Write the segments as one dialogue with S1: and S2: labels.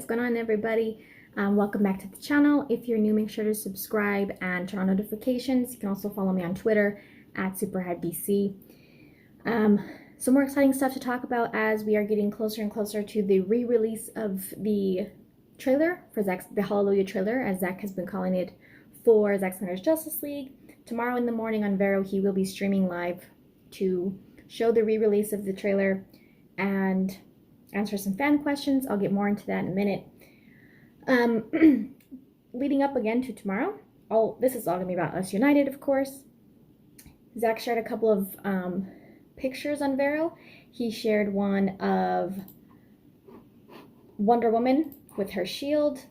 S1: is going on, everybody? Welcome back to the channel. If you're new, make sure to subscribe and turn on notifications. You can also follow me on Twitter at SuperheadBC. Some more exciting stuff to talk about as we are getting closer and closer to the re-release of the trailer for the Hallelujah trailer, as Zack has been calling it, for Zack Snyder's Justice League. Tomorrow in the morning on Vero, he will be streaming live to show the re-release of the trailer and answer some fan questions. I'll get more into that in a minute. Leading up again to tomorrow, this is all going to be about Us United, of course. Zack shared a couple of pictures on Vero. He shared one of Wonder Woman with her shield,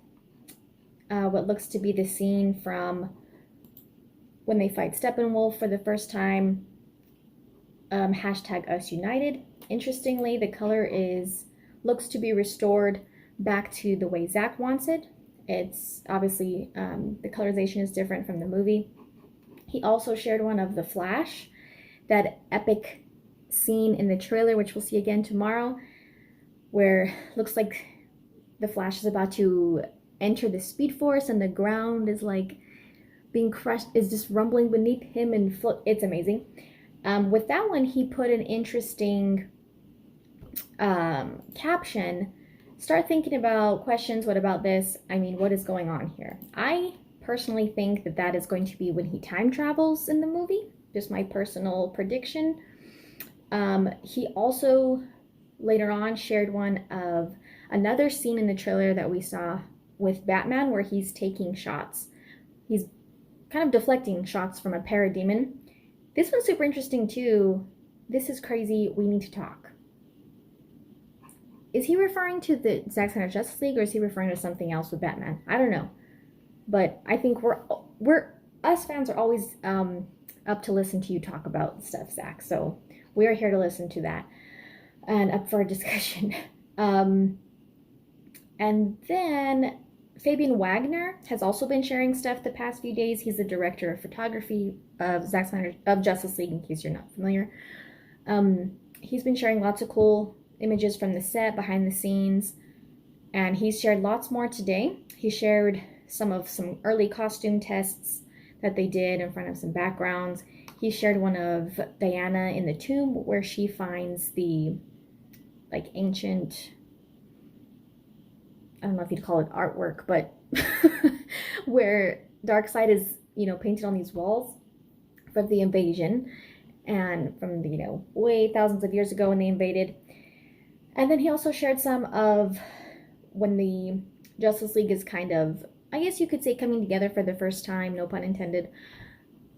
S1: what looks to be the scene from when they fight Steppenwolf for the first time. Hashtag Us United. Interestingly, the color looks to be restored back to the way Zack wants it. It's obviously, the colorization is different from the movie. He also shared one of the Flash, that epic scene in the trailer, which we'll see again tomorrow, where looks like the Flash is about to enter the Speed Force and the ground is like being crushed, is just rumbling beneath him and float. It's amazing. With that one, he put an interesting caption. Start thinking about questions. What about this? I mean, what is going on here? I personally think that that is going to be when he time travels in the movie. Just my personal prediction. He also later on shared one of another scene in the trailer that we saw with Batman where he's taking shots. He's kind of deflecting shots from a parademon. This one's super interesting too. This is crazy. We need to talk. Is he referring to the Zack Snyder Justice League, or is he referring to something else with Batman? I don't know. But I think us fans are always up to listen to you talk about stuff, Zack. So we are here to listen to that and up for a discussion. And then Fabian Wagner has also been sharing stuff the past few days. He's the director of photography of Zack Snyder of Justice League, in case you're not familiar. He's been sharing lots of cool images from the set, behind the scenes, and he's shared lots more today. He shared some early costume tests that they did in front of some backgrounds. He shared one of Diana in the tomb where she finds the ancient, I don't know if you'd call it artwork, but where Darkseid is, painted on these walls from the invasion and from the, way thousands of years ago when they invaded. And then he also shared some of when the Justice League is kind of, I guess you could say, coming together for the first time, no pun intended,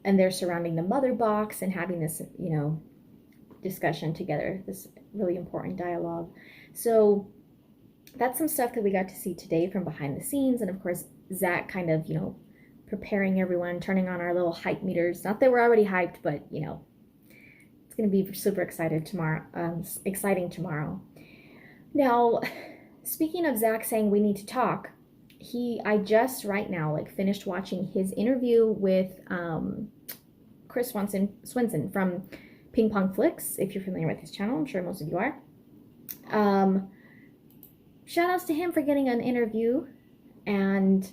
S1: and they're surrounding the mother box and having this, discussion together, this really important dialogue. So that's some stuff that we got to see today from behind the scenes. And of course, Zack kind of, preparing everyone, turning on our little hype meters. Not that we're already hyped, but, it's going to be super exciting tomorrow. Now, speaking of Zack saying we need to talk, I just right now finished watching his interview with Chris Swenson from Ping Pong Flicks. If you're familiar with his channel, I'm sure most of you are. Shout outs to him for getting an interview, and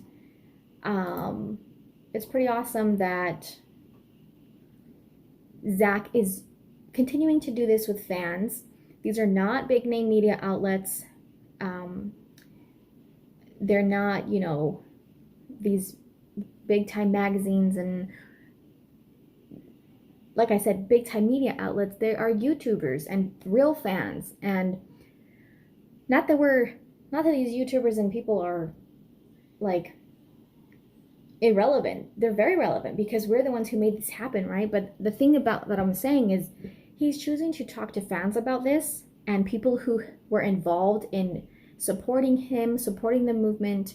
S1: it's pretty awesome that Zack is continuing to do this with fans. These are not big name media outlets. They're not, these big time magazines and, like I said, big time media outlets. They are YouTubers and real fans. And not that these YouTubers and people are irrelevant. They're very relevant because we're the ones who made this happen, right? But the thing about that I'm saying is he's choosing to talk to fans about this and people who were involved in supporting him, supporting the movement,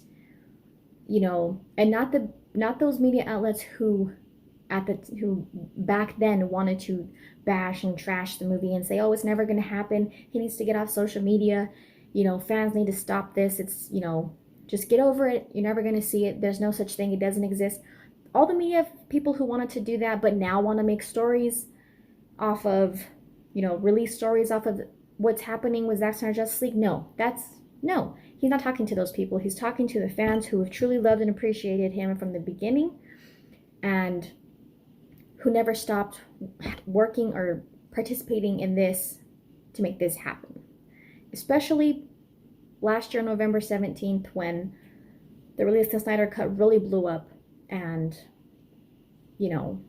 S1: and not those media outlets who back then wanted to bash and trash the movie and say, oh, it's never going to happen. He needs to get off social media. Fans need to stop this. It's, just get over it. You're never going to see it. There's no such thing. It doesn't exist. All the media people who wanted to do that, but now want to make stories off of, release stories off of what's happening with Zack Snyder Justice League. No, No, he's not talking to those people. He's talking to the fans who have truly loved and appreciated him from the beginning, and who never stopped working or participating in this to make this happen. Especially last year, November 17th, when the release of the Snyder Cut really blew up and, you know,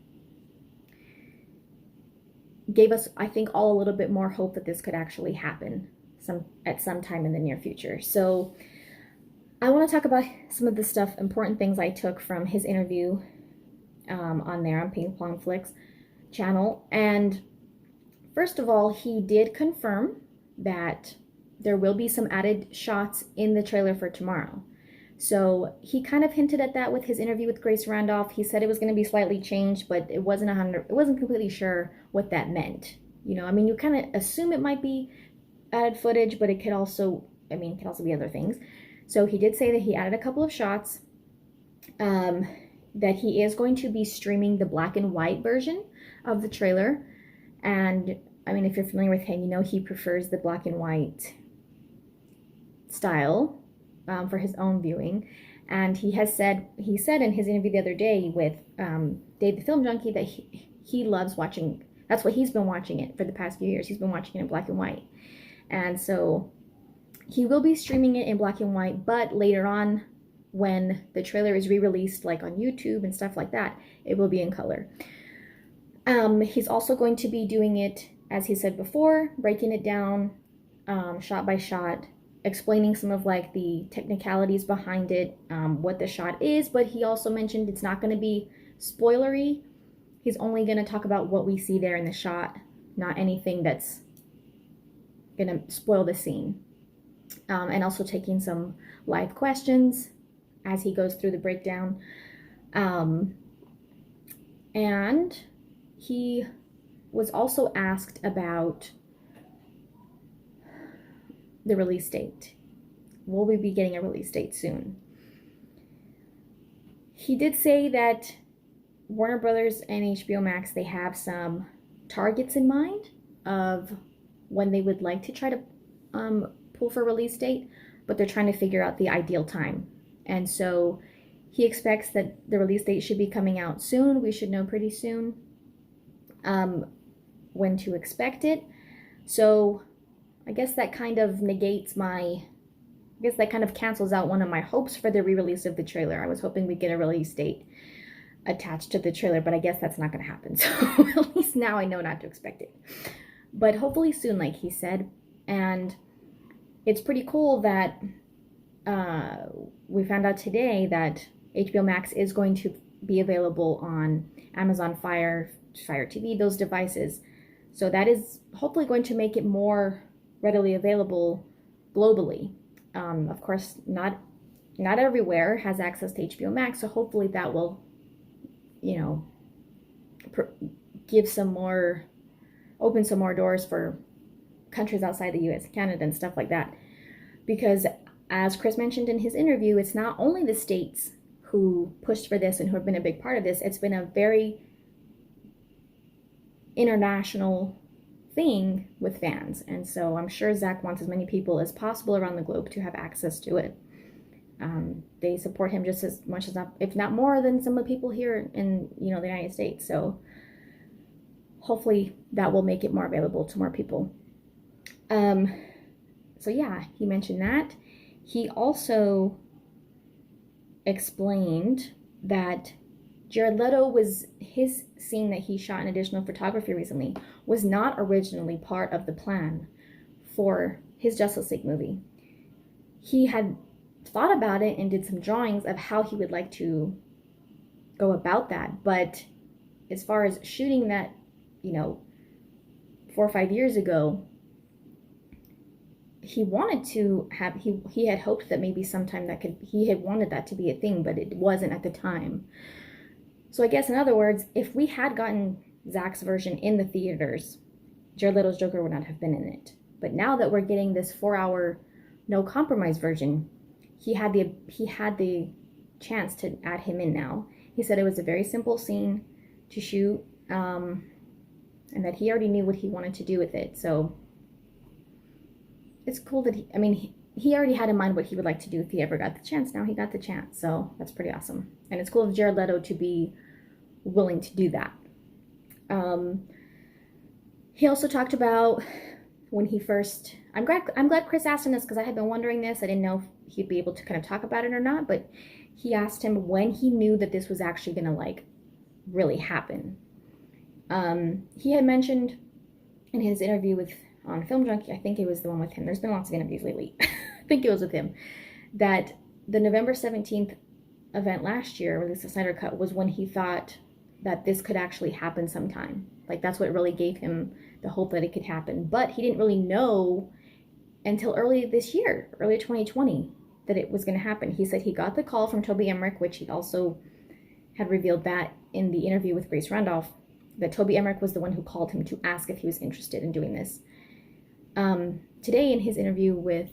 S1: gave us, I think, all a little bit more hope that this could actually happen at some time in the near future. So I want to talk about some of the stuff, important things I took from his interview on there on Ping Pong Flicks channel. And first of all, he did confirm that there will be some added shots in the trailer for tomorrow. So he kind of hinted at that with his interview with Grace Randolph. He said it was going to be slightly changed, but it wasn't completely sure what that meant. You know, I mean, you kind of assume it might be added footage, but it could also, I mean, it could also be other things. So he did say that he added a couple of shots, that he is going to be streaming the black and white version of the trailer. And I mean, if you're familiar with him, you know he prefers the black and white style for his own viewing. And he said in his interview the other day with Dave the Film Junkie that he loves watching, that's what he's been watching it for the past few years. He's been watching it in black and white. And so he will be streaming it in black and white, but later on, when the trailer is re-released, like on YouTube and stuff like that, it will be in color. He's also going to be doing it, as he said before, breaking it down shot by shot, explaining some of like the technicalities behind it, what the shot is, but he also mentioned it's not going to be spoilery. He's only going to talk about what we see there in the shot, not anything that's going to spoil the scene. And also taking some live questions as he goes through the breakdown. And he was also asked about the release date. Will we be getting a release date soon? He did say that Warner Brothers and HBO Max, they have some targets in mind of when they would like to try to pull for release date, but they're trying to figure out the ideal time. And so he expects that the release date should be coming out soon. We should know pretty soon when to expect it. So I guess that kind of cancels out one of my hopes for the re-release of the trailer. I was hoping we'd get a release date attached to the trailer, but I guess that's not going to happen. So at least now I know not to expect it. But hopefully soon, like he said. And it's pretty cool that we found out today that HBO Max is going to be available on Amazon Fire TV, those devices. So that is hopefully going to make it more readily available globally. Of course, not everywhere has access to HBO Max, so hopefully that will, you know, open some more doors for countries outside the US, Canada, and stuff like that. Because as Chris mentioned in his interview, it's not only the states who pushed for this and who have been a big part of this. It's been a very international thing with fans. And so I'm sure Zack wants as many people as possible around the globe to have access to it. They support him just as much as, if not more, than some of the people here in, you know, the United States. So hopefully that will make it more available to more people. So yeah, he mentioned that. He also explained that Jared Leto his scene that he shot in additional photography recently was not originally part of the plan for his Justice League movie. He had thought about it and did some drawings of how he would like to go about that. But as far as shooting that, you know, 4 or 5 years ago, he wanted to have, he had hoped that maybe sometime he had wanted that to be a thing, but it wasn't at the time. So I guess in other words, if we had gotten Zack's version in the theaters, Jared Leto's Joker would not have been in it. But now that we're getting this 4-hour no compromise version, he had the chance to add him in now. He said it was a very simple scene to shoot, and that he already knew what he wanted to do with it. So it's cool that he already had in mind what he would like to do if he ever got the chance. Now he got the chance, so that's pretty awesome. And it's cool of Jared Leto to be willing to do that. He also talked about when he first, I'm glad Chris asked him this, because I had been wondering this. I didn't know if he'd be able to kind of talk about it or not, but he asked him when he knew that this was actually going to like really happen. He had mentioned in his interview with on Film Junkie, I think it was the one with him, there's been lots of interviews lately, I think it was with him, that the November 17th event last year, release the Snyder Cut, was when he thought that this could actually happen sometime. Like, that's what really gave him the hope that it could happen. But he didn't really know until early this year, early 2020, that it was going to happen. He said he got the call from Toby Emmerich, which he also had revealed that in the interview with Grace Randolph, that Toby Emmerich was the one who called him to ask if he was interested in doing this. Today, in his interview with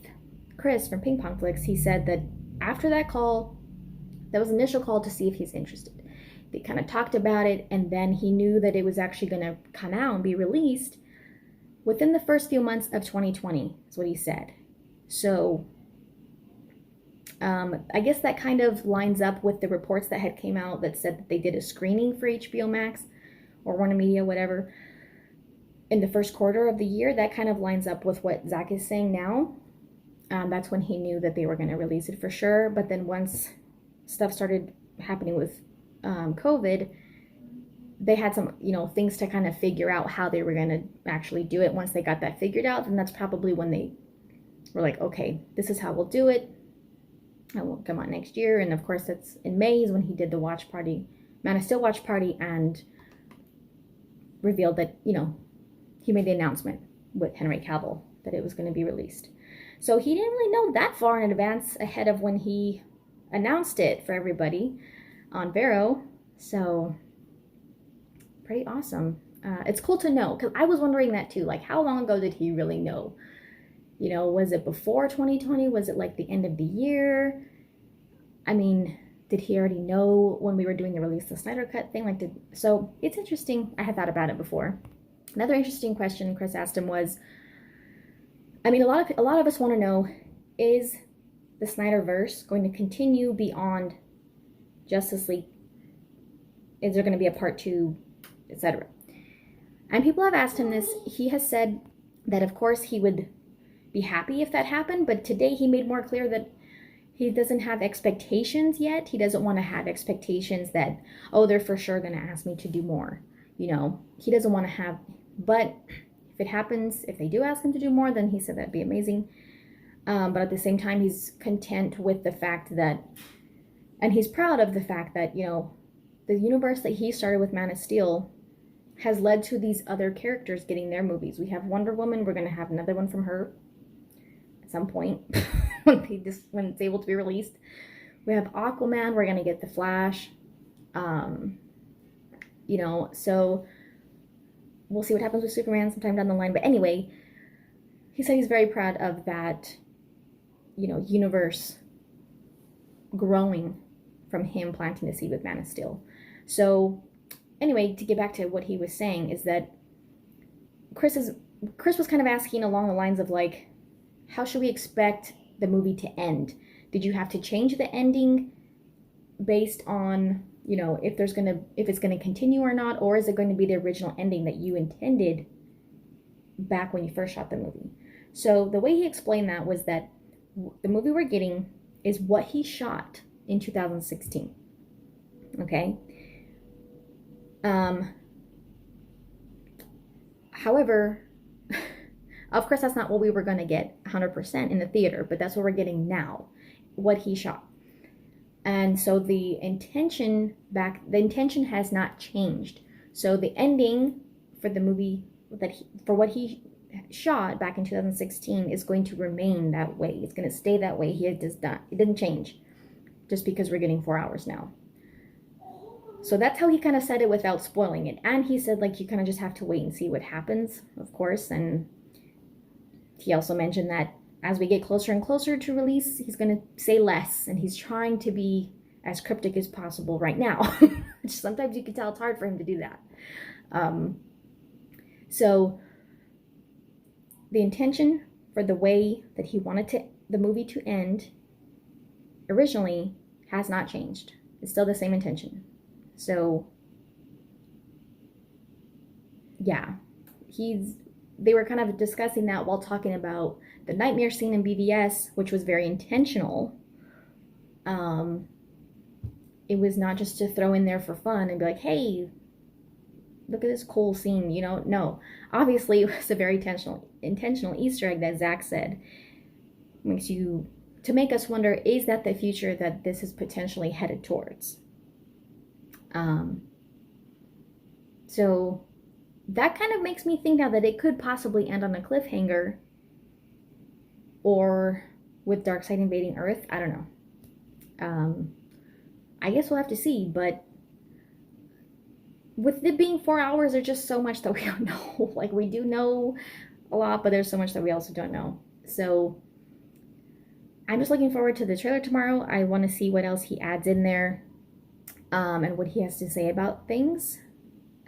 S1: Chris from Ping Pong Flicks, he said that after that call, that was the initial call to see if he's interested. They kind of talked about it, and then he knew that it was actually going to come out and be released within the first few months of 2020, is what he said. So I guess that kind of lines up with the reports that had came out that said that they did a screening for HBO Max or Warner Media, whatever, in the first quarter of the year. That kind of lines up with what Zack is saying now. That's when he knew that they were going to release it for sure. But then once stuff started happening with COVID, they had some, things to kind of figure out how they were going to actually do it. Once they got that figured out, then that's probably when they were like, okay, this is how we'll do it. I will come out next year. And of course, that's in May is when he did the watch party, Man of Steel watch party, and revealed that, he made the announcement with Henry Cavill that it was going to be released. So he didn't really know that far in advance ahead of when he announced it for everybody on Vero. So pretty awesome. It's cool to know, because I was wondering that too. Like, how long ago did he really know? Was it before 2020? Was it like the end of the year? I mean, did he already know when we were doing the release the Snyder Cut thing? So it's interesting. I had thought about it before. Another interesting question Chris asked him was, I mean, a lot of us want to know, is the Snyderverse going to continue beyond Justice League? Is there going to be a part 2, etc.? And people have asked him this. He has said that of course he would be happy if that happened, but today he made more clear that he doesn't have expectations yet. He doesn't want to have expectations that, oh, they're for sure going to ask me to do more. He doesn't want to have, but if it happens, if they do ask him to do more, then he said that'd be amazing. But at the same time, he's content with the fact that, and he's proud of the fact that, the universe that he started with Man of Steel has led to these other characters getting their movies. We have Wonder Woman. We're going to have another one from her at some point when it's able to be released. We have Aquaman. We're going to get The Flash. So we'll see what happens with Superman sometime down the line. But anyway, he said he's very proud of that, universe growing from him planting the seed with Man of Steel. So anyway, to get back to what he was saying is that Chris was kind of asking along the lines of like, how should we expect the movie to end? Did you have to change the ending based on, if it's going to continue or not, or is it going to be the original ending that you intended back when you first shot the movie? So the way he explained that was that the movie we're getting is what he shot in 2016. Okay. However, of course, that's not what we were going to get 100% in the theater, but that's what we're getting now, what he shot. And so the intention has not changed. So the ending for the movie for what he shot back in 2016 is going to remain that way. It's going to stay that way. It didn't change just because we're getting 4 hours now. So that's how he kind of said it without spoiling it. And he said, you kind of just have to wait and see what happens, of course. And he also mentioned that as we get closer and closer to release, he's going to say less. And he's trying to be as cryptic as possible right now. Which sometimes you can tell it's hard for him to do that. So the intention for the way that he wanted the movie to end originally has not changed. It's still the same intention. So yeah, they were kind of discussing that while talking about the nightmare scene in BVS, which was very intentional. It was not just to throw in there for fun and be like, hey, look at this cool scene, you know. No, obviously it was a very intentional Easter egg that Zack said to make us wonder, is that the future that this is potentially headed towards? So that kind of makes me think now that it could possibly end on a cliffhanger, or with Darkseid invading Earth. I don't know. I guess we'll have to see, but with it being 4 hours, there's just so much that we don't know. Like, we do know a lot, but there's so much that we also don't know. So I'm just looking forward to the trailer tomorrow. I want to see what else he adds in there, and what he has to say about things.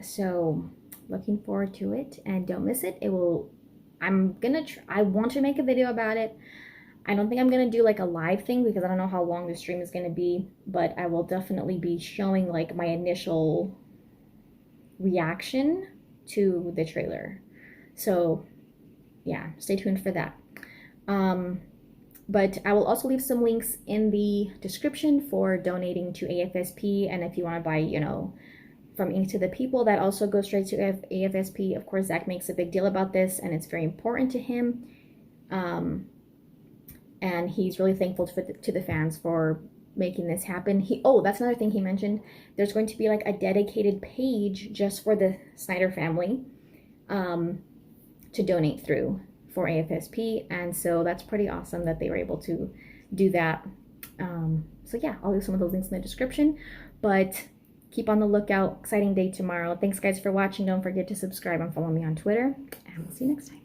S1: So looking forward to it, and don't miss it. I want to make a video about it. I don't think I'm going to do like a live thing because I don't know how long the stream is going to be, but I will definitely be showing like my initial reaction to the trailer. So yeah, stay tuned for that. But I will also leave some links in the description for donating to AFSP, and if you want to buy, you know, from Ink to the People, that also goes straight to AFSP. Of course, Zack makes a big deal about this, and it's very important to him. And he's really thankful to the fans for making this happen. That's another thing he mentioned. There's going to be like a dedicated page just for the Snyder family to donate through for AFSP, and so that's pretty awesome that they were able to do that. So yeah, I'll leave some of those links in the description, but keep on the lookout. Exciting day tomorrow. Thanks guys for watching. Don't forget to subscribe and follow me on Twitter, and we'll see you next time.